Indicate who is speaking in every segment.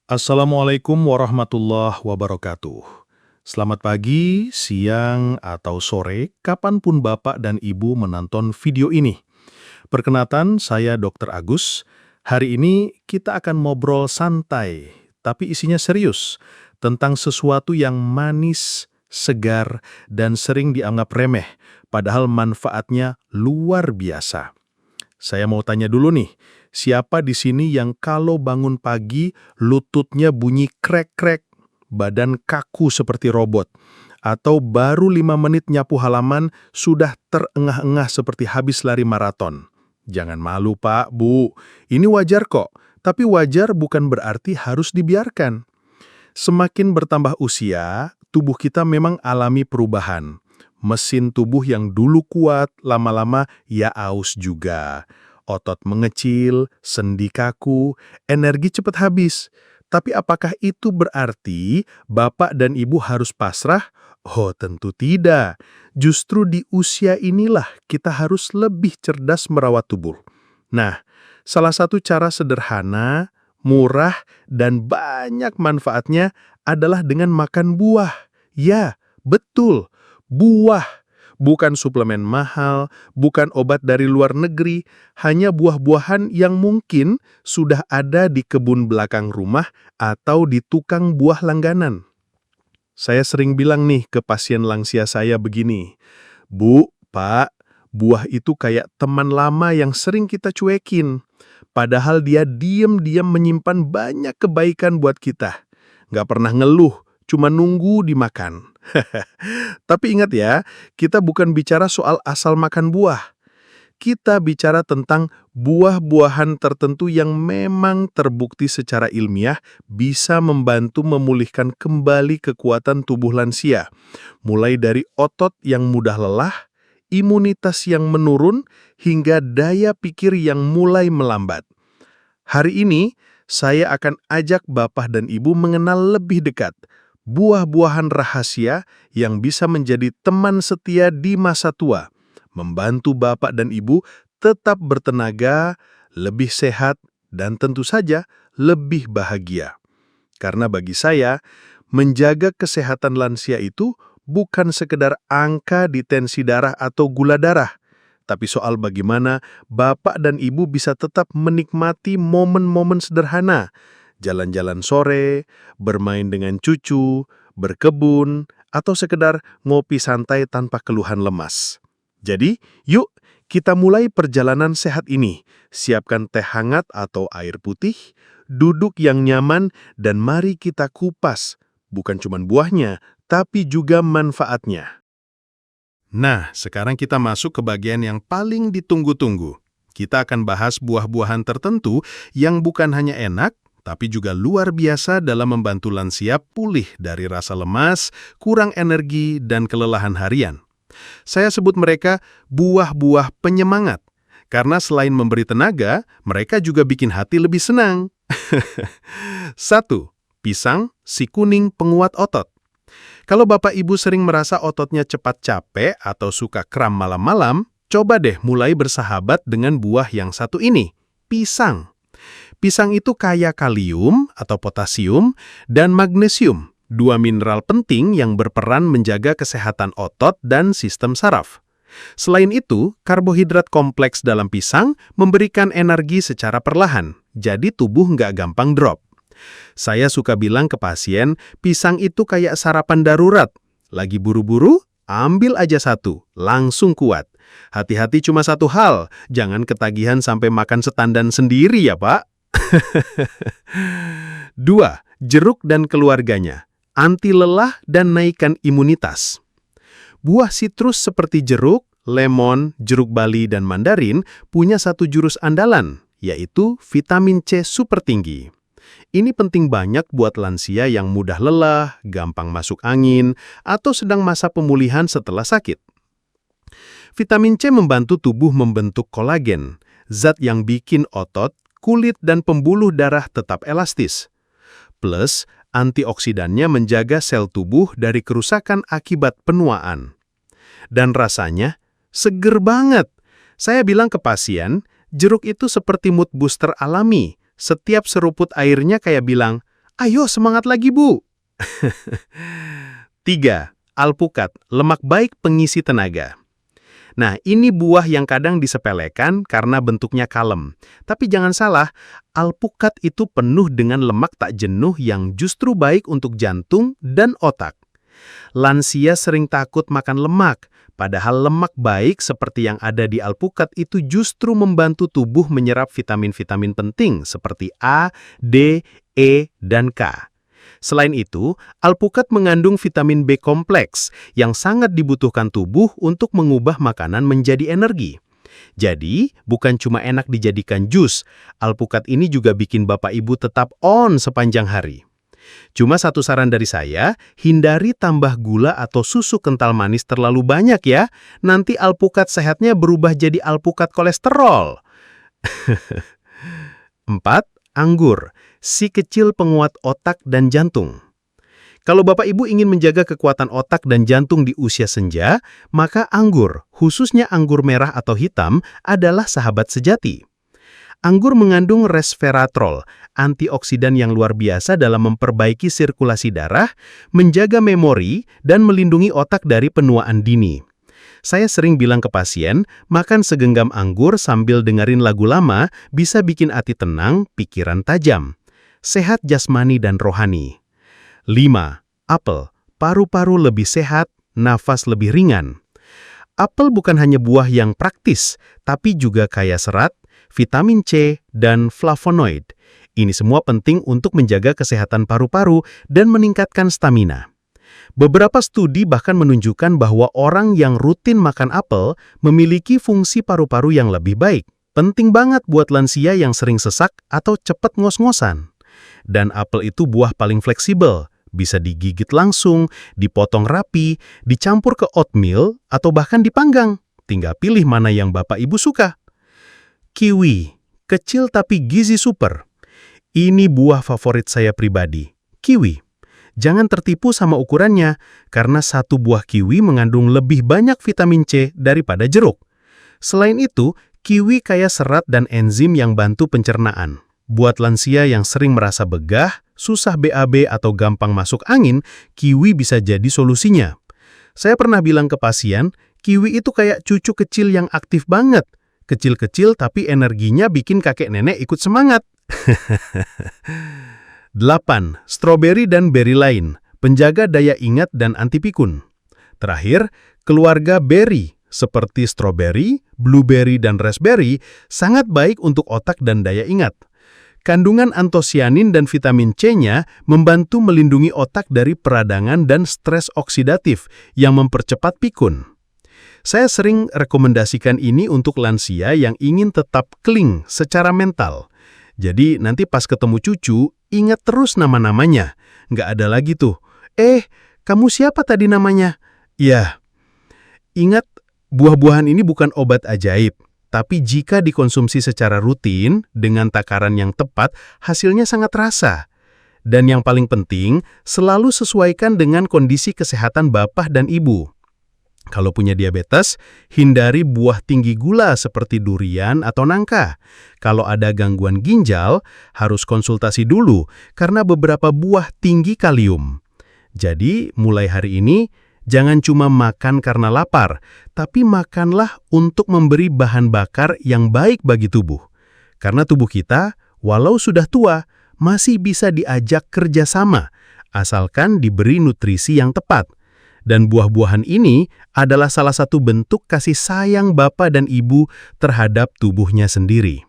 Speaker 1: Assalamualaikum warahmatullahi wabarakatuh. Selamat pagi, siang, atau sore, kapanpun Bapak dan Ibu menonton video ini. Perkenalkan, saya Dr. Agus. Hari ini kita akan ngobrol santai, tapi isinya serius, tentang sesuatu yang manis, segar, dan sering dianggap remeh, padahal manfaatnya luar biasa. Saya mau tanya dulu nih, siapa di sini yang kalau bangun pagi lututnya bunyi krek-krek, badan kaku seperti robot, atau baru 5 menit nyapu halaman sudah terengah-engah seperti habis lari maraton? Jangan malu Pak, Bu, ini wajar kok, tapi wajar bukan berarti harus dibiarkan. Semakin bertambah usia, tubuh kita memang alami perubahan. Mesin tubuh yang dulu kuat, lama-lama ya aus juga. Otot mengecil, sendi kaku, energi cepat habis. Tapi apakah itu berarti Bapak dan Ibu harus pasrah? Oh, tentu tidak. Justru di usia inilah kita harus lebih cerdas merawat tubuh. Nah, salah satu cara sederhana, murah, dan banyak manfaatnya adalah dengan makan buah. Ya, betul, buah. Bukan suplemen mahal, bukan obat dari luar negeri, hanya buah-buahan yang mungkin sudah ada di kebun belakang rumah atau di tukang buah langganan. Saya sering bilang nih ke pasien lansia saya begini, Bu, Pak, buah itu kayak teman lama yang sering kita cuekin. Padahal dia diam-diam menyimpan banyak kebaikan buat kita. Nggak pernah ngeluh, cuma nunggu dimakan. Tapi ingat ya, kita bukan bicara soal asal makan buah. Kita bicara tentang buah-buahan tertentu yang memang terbukti secara ilmiah bisa membantu memulihkan kembali kekuatan tubuh lansia. Mulai dari otot yang mudah lelah, imunitas yang menurun, hingga daya pikir yang mulai melambat. Hari ini, saya akan ajak Bapak dan Ibu mengenal lebih dekat buah-buahan rahasia yang bisa menjadi teman setia di masa tua, membantu Bapak dan Ibu tetap bertenaga, lebih sehat, dan tentu saja lebih bahagia. Karena bagi saya, menjaga kesehatan lansia itu bukan sekedar angka di tensi darah atau gula darah, tapi soal bagaimana Bapak dan Ibu bisa tetap menikmati momen-momen sederhana, jalan-jalan sore, bermain dengan cucu, berkebun, atau sekedar ngopi santai tanpa keluhan lemas. Jadi, yuk kita mulai perjalanan sehat ini. Siapkan teh hangat atau air putih, duduk yang nyaman, dan mari kita kupas, bukan cuma buahnya, tapi juga manfaatnya. Nah, sekarang kita masuk ke bagian yang paling ditunggu-tunggu. Kita akan bahas buah-buahan tertentu yang bukan hanya enak, tapi juga luar biasa dalam membantu lansia pulih dari rasa lemas, kurang energi, dan kelelahan harian. Saya sebut mereka buah-buah penyemangat, karena selain memberi tenaga, mereka juga bikin hati lebih senang. 1. Pisang, si kuning penguat otot. Kalau Bapak Ibu sering merasa ototnya cepat capek atau suka kram malam-malam, coba deh mulai bersahabat dengan buah yang satu ini, pisang. Pisang itu kaya kalium atau potasium dan magnesium, dua mineral penting yang berperan menjaga kesehatan otot dan sistem saraf. Selain itu, karbohidrat kompleks dalam pisang memberikan energi secara perlahan, jadi tubuh nggak gampang drop. Saya suka bilang ke pasien, pisang itu kayak sarapan darurat. Lagi buru-buru, ambil aja satu, langsung kuat. Hati-hati cuma satu hal, jangan ketagihan sampai makan setandan sendiri ya Pak. 2. Jeruk dan keluarganya. Anti lelah dan naikkan imunitas. Buah sitrus seperti jeruk, lemon, jeruk bali, dan mandarin punya satu jurus andalan, yaitu vitamin C super tinggi. Ini penting banyak buat lansia yang mudah lelah, gampang masuk angin, atau sedang masa pemulihan setelah sakit. Vitamin C membantu tubuh membentuk kolagen, zat yang bikin otot, kulit, dan pembuluh darah tetap elastis. Plus, antioksidannya menjaga sel tubuh dari kerusakan akibat penuaan. Dan rasanya seger banget. Saya bilang ke pasien, jeruk itu seperti mood booster alami. Setiap seruput airnya kayak bilang, Ayo semangat lagi, Bu! 3. Alpukat, lemak baik pengisi tenaga. Nah, ini buah yang kadang disepelekan karena bentuknya kalem. Tapi jangan salah, alpukat itu penuh dengan lemak tak jenuh yang justru baik untuk jantung dan otak. Lansia sering takut makan lemak, padahal lemak baik seperti yang ada di alpukat itu justru membantu tubuh menyerap vitamin-vitamin penting seperti A, D, E, dan K. Selain itu, alpukat mengandung vitamin B kompleks yang sangat dibutuhkan tubuh untuk mengubah makanan menjadi energi. Jadi, bukan cuma enak dijadikan jus, alpukat ini juga bikin Bapak Ibu tetap on sepanjang hari. Cuma satu saran dari saya, hindari tambah gula atau susu kental manis terlalu banyak ya. Nanti alpukat sehatnya berubah jadi alpukat kolesterol. 4. Anggur, si kecil penguat otak dan jantung. Kalau Bapak Ibu ingin menjaga kekuatan otak dan jantung di usia senja, maka anggur, khususnya anggur merah atau hitam, adalah sahabat sejati. Anggur mengandung resveratrol, antioksidan yang luar biasa dalam memperbaiki sirkulasi darah, menjaga memori, dan melindungi otak dari penuaan dini. Saya sering bilang ke pasien, makan segenggam anggur sambil dengerin lagu lama bisa bikin hati tenang, pikiran tajam. Sehat jasmani dan rohani. 5. Apel, paru-paru lebih sehat, nafas lebih ringan. Apel bukan hanya buah yang praktis, tapi juga kaya serat, vitamin C, dan flavonoid. Ini semua penting untuk menjaga kesehatan paru-paru dan meningkatkan stamina. Beberapa studi bahkan menunjukkan bahwa orang yang rutin makan apel memiliki fungsi paru-paru yang lebih baik. Penting banget buat lansia yang sering sesak atau cepat ngos-ngosan. Dan apel itu buah paling fleksibel, bisa digigit langsung, dipotong rapi, dicampur ke oatmeal, atau bahkan dipanggang. Tinggal pilih mana yang Bapak Ibu suka. Kiwi, kecil tapi gizi super. Ini buah favorit saya pribadi, kiwi. Jangan tertipu sama ukurannya, karena satu buah kiwi mengandung lebih banyak vitamin C daripada jeruk. Selain itu, kiwi kaya serat dan enzim yang bantu pencernaan. Buat lansia yang sering merasa begah, susah BAB atau gampang masuk angin, kiwi bisa jadi solusinya. Saya pernah bilang ke pasien, kiwi itu kayak cucu kecil yang aktif banget. Kecil-kecil tapi energinya bikin kakek nenek ikut semangat. 8. Stroberi dan beri lain, penjaga daya ingat dan anti pikun. Terakhir, keluarga beri seperti stroberi, blueberry, dan raspberry sangat baik untuk otak dan daya ingat. Kandungan antosianin dan vitamin C-nya membantu melindungi otak dari peradangan dan stres oksidatif yang mempercepat pikun. Saya sering rekomendasikan ini untuk lansia yang ingin tetap clean secara mental. Jadi nanti pas ketemu cucu, ingat terus nama-namanya. Nggak ada lagi tuh, kamu siapa tadi namanya? Ya, ingat, buah-buahan ini bukan obat ajaib. Tapi jika dikonsumsi secara rutin, dengan takaran yang tepat, hasilnya sangat terasa. Dan yang paling penting, selalu sesuaikan dengan kondisi kesehatan bapak dan ibu. Kalau punya diabetes, hindari buah tinggi gula seperti durian atau nangka. Kalau ada gangguan ginjal, harus konsultasi dulu karena beberapa buah tinggi kalium. Jadi, mulai hari ini, jangan cuma makan karena lapar, tapi makanlah untuk memberi bahan bakar yang baik bagi tubuh. Karena tubuh kita, walau sudah tua, masih bisa diajak kerjasama, asalkan diberi nutrisi yang tepat. Dan buah-buahan ini adalah salah satu bentuk kasih sayang Bapak dan Ibu terhadap tubuhnya sendiri.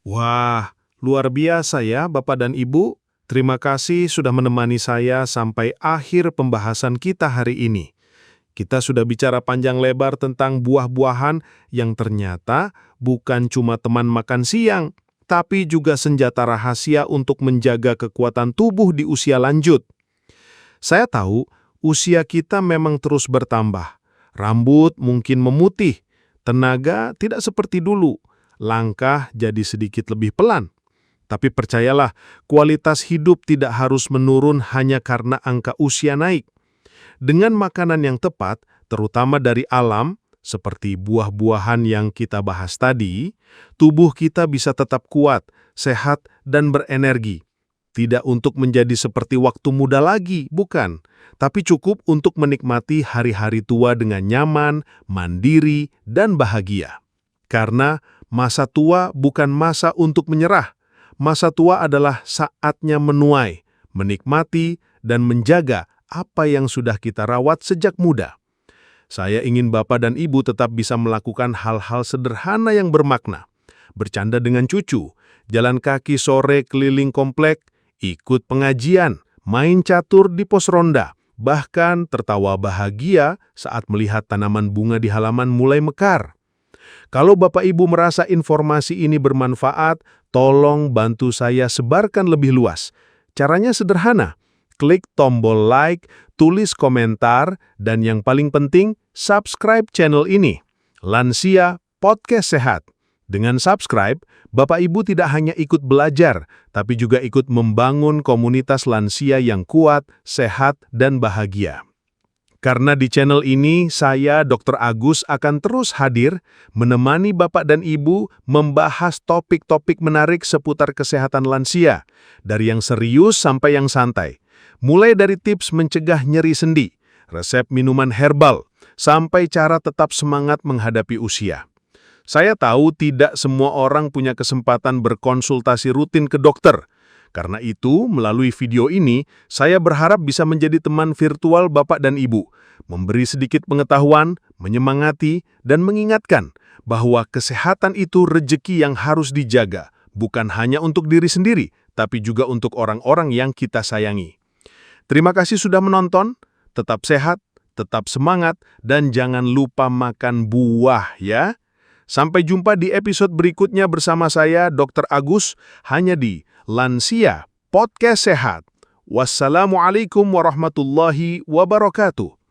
Speaker 1: Wah, luar biasa ya Bapak dan Ibu. Terima kasih sudah menemani saya sampai akhir pembahasan kita hari ini. Kita sudah bicara panjang lebar tentang buah-buahan yang ternyata bukan cuma teman makan siang, tapi juga senjata rahasia untuk menjaga kekuatan tubuh di usia lanjut. Saya tahu, usia kita memang terus bertambah. Rambut mungkin memutih, tenaga tidak seperti dulu, langkah jadi sedikit lebih pelan. Tapi percayalah, kualitas hidup tidak harus menurun hanya karena angka usia naik. Dengan makanan yang tepat, terutama dari alam, seperti buah-buahan yang kita bahas tadi, tubuh kita bisa tetap kuat, sehat, dan berenergi. Tidak untuk menjadi seperti waktu muda lagi, bukan. Tapi cukup untuk menikmati hari-hari tua dengan nyaman, mandiri, dan bahagia. Karena masa tua bukan masa untuk menyerah. Masa tua adalah saatnya menuai, menikmati, dan menjaga apa yang sudah kita rawat sejak muda. Saya ingin Bapak dan Ibu tetap bisa melakukan hal-hal sederhana yang bermakna. Bercanda dengan cucu, jalan kaki sore keliling komplek, ikut pengajian, main catur di pos ronda, bahkan tertawa bahagia saat melihat tanaman bunga di halaman mulai mekar. Kalau Bapak Ibu merasa informasi ini bermanfaat, tolong bantu saya sebarkan lebih luas. Caranya sederhana. Klik tombol like, tulis komentar, dan yang paling penting, subscribe channel ini. Lansia Podcast Sehat. Dengan subscribe, Bapak Ibu tidak hanya ikut belajar, tapi juga ikut membangun komunitas lansia yang kuat, sehat, dan bahagia. Karena di channel ini, saya, Dr. Agus, akan terus hadir, menemani Bapak dan Ibu membahas topik-topik menarik seputar kesehatan lansia, dari yang serius sampai yang santai. Mulai dari tips mencegah nyeri sendi, resep minuman herbal, sampai cara tetap semangat menghadapi usia. Saya tahu tidak semua orang punya kesempatan berkonsultasi rutin ke dokter. Karena itu, melalui video ini, saya berharap bisa menjadi teman virtual Bapak dan Ibu, memberi sedikit pengetahuan, menyemangati, dan mengingatkan bahwa kesehatan itu rejeki yang harus dijaga, bukan hanya untuk diri sendiri, tapi juga untuk orang-orang yang kita sayangi. Terima kasih sudah menonton, tetap sehat, tetap semangat, dan jangan lupa makan buah ya. Sampai jumpa di episode berikutnya bersama saya, Dr. Agus, hanya di Lansia Podcast Sehat. Wassalamualaikum warahmatullahi wabarakatuh.